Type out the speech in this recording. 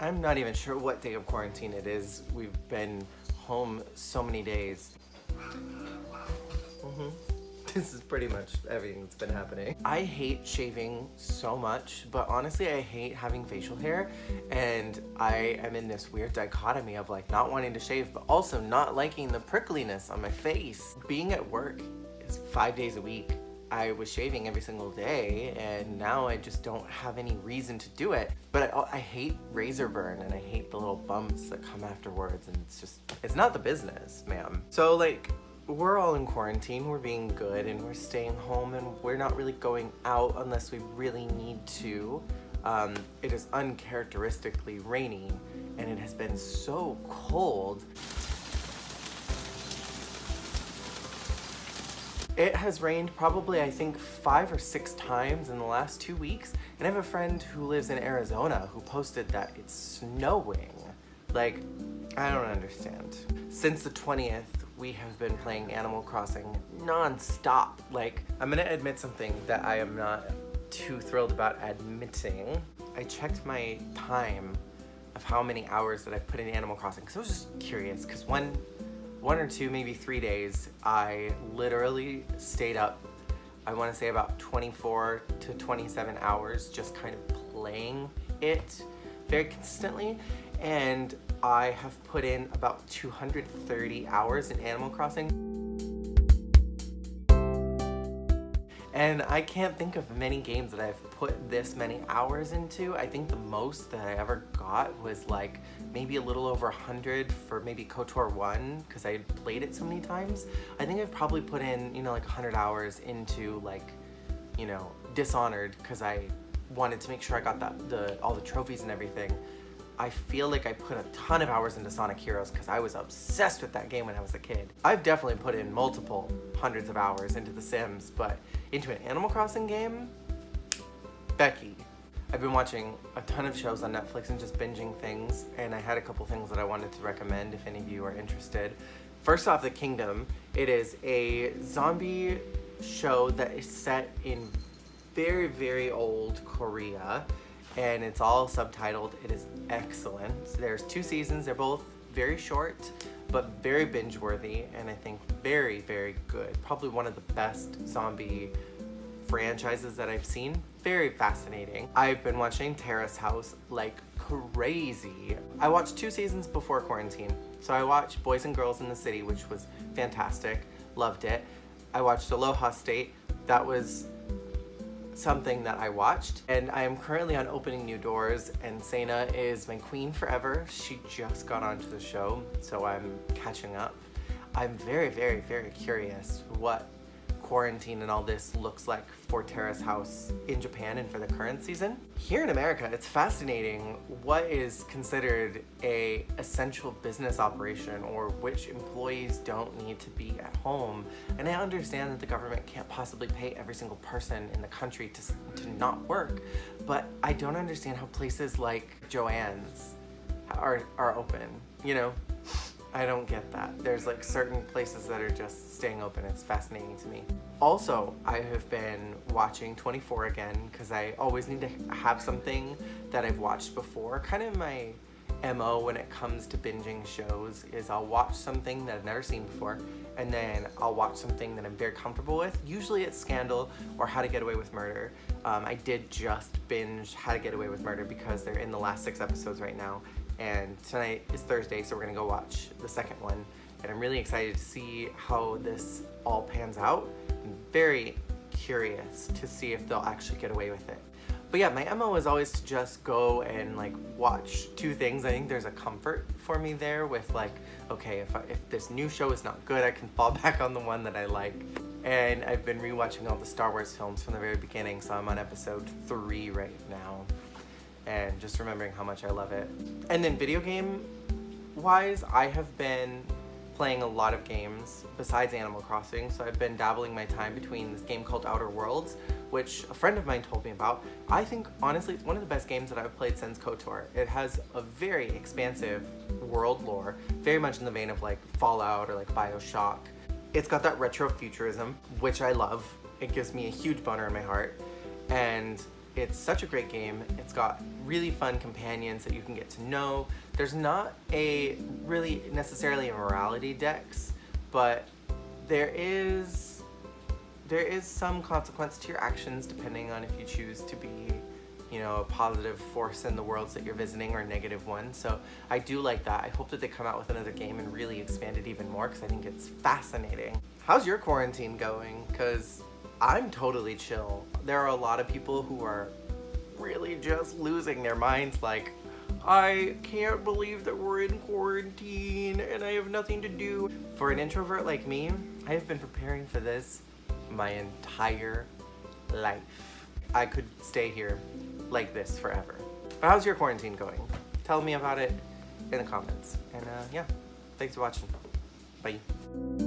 I'm not even sure what day of quarantine it is. We've been home so many days. This is pretty much everything that's been happening. I hate shaving so much, but honestly I hate having facial hair, and I am in this weird dichotomy of like not wanting to shave but also not liking the prickliness on my face. Being at work is 5 days a week. I was shaving every single day, and now I just don't have any reason to do it. But I hate razor burn, and I hate the little bumps that come afterwards, and it's not the business, ma'am. So like, we're all in quarantine, we're being good, and we're staying home, and we're not really going out unless we really need to. It is uncharacteristically rainy, and it has been so cold. It has rained probably, I think, 5 or 6 times in the last 2 weeks. And I have a friend who lives in Arizona who posted that it's snowing. Like, I don't understand. Since the 20th, we have been playing Animal Crossing non-stop. Like, I'm gonna admit something that I am not too thrilled about admitting. I checked my time of how many hours that I've put in Animal Crossing, because I was just curious, because one or two, maybe 3 days, I literally stayed up, I want to say about 24 to 27 hours just kind of playing it very consistently, and I have put in about 230 hours in Animal Crossing. And I can't think of many games that I've put this many hours into. I think the most that I ever got was like maybe a little over 100 for maybe KOTOR 1, because I played it so many times. I think I've probably put in, like 100 hours into like, Dishonored, because I wanted to make sure I got all the trophies and everything. I feel like I put a ton of hours into Sonic Heroes because I was obsessed with that game when I was a kid. I've definitely put in multiple hundreds of hours into The Sims, but into an Animal Crossing game? Becky. I've been watching a ton of shows on Netflix and just binging things, and I had a couple things that I wanted to recommend if any of you are interested. First off, The Kingdom. It is a zombie show that is set in very, very old Korea, and it's all subtitled. It is excellent. There's 2 seasons. They're both very short, but very binge-worthy, and I think very, very good. Probably one of the best zombie franchises that I've seen. Very fascinating. I've been watching Terrace House like crazy. I watched 2 seasons before quarantine. So I watched Boys and Girls in the City, which was fantastic. Loved it. I watched Aloha State. That was something that I watched, and I am currently on Opening New Doors, and Sena is my queen forever. She just got onto the show, so I'm catching up. I'm very, very, very curious what quarantine and all this looks like for Terrace House in Japan and for the current season. Here in America, it's fascinating what is considered a essential business operation, or which employees don't need to be at home. And I understand that the government can't possibly pay every single person in the country to not work, but I don't understand how places like Joann's are open, I don't get that. There's like certain places that are just staying open. It's fascinating to me. Also, I have been watching 24 again because I always need to have something that I've watched before. Kind of my MO when it comes to binging shows is I'll watch something that I've never seen before, and then I'll watch something that I'm very comfortable with. Usually it's Scandal or How to Get Away with Murder. I did just binge How to Get Away with Murder because they're in the last 6 episodes right now. And tonight is Thursday, so we're gonna go watch the second one. And I'm really excited to see how this all pans out. I'm very curious to see if they'll actually get away with it. But yeah, my MO is always to just go and like watch 2 things. I think there's a comfort for me there with like, okay, if this new show is not good, I can fall back on the one that I like. And I've been rewatching all the Star Wars films from the very beginning, so I'm on episode 3 right now. And just remembering how much I love it. And then video game wise, I have been playing a lot of games besides Animal Crossing. So I've been dabbling my time between this game called Outer Worlds, which a friend of mine told me about. I think honestly it's one of the best games that I've played since KOTOR. It has a very expansive world lore, very much in the vein of like Fallout or like BioShock. It's got that retro futurism, which I love. It gives me a huge boner in my heart. And It's such a great game. It's got really fun companions that you can get to know. There's not a really necessarily a morality dex, but there is some consequence to your actions depending on if you choose to be, you know, a positive force in the worlds that you're visiting or a negative one. So I do like that. I hope that they come out with another game and really expand it even more because I think it's fascinating. How's your quarantine going? Because I'm totally chill. There are a lot of people who are really just losing their minds, like, I can't believe that we're in quarantine and I have nothing to do. For an introvert like me, I have been preparing for this my entire life. I could stay here like this forever. But how's your quarantine going? Tell me about it in the comments. And yeah, thanks for watching. Bye.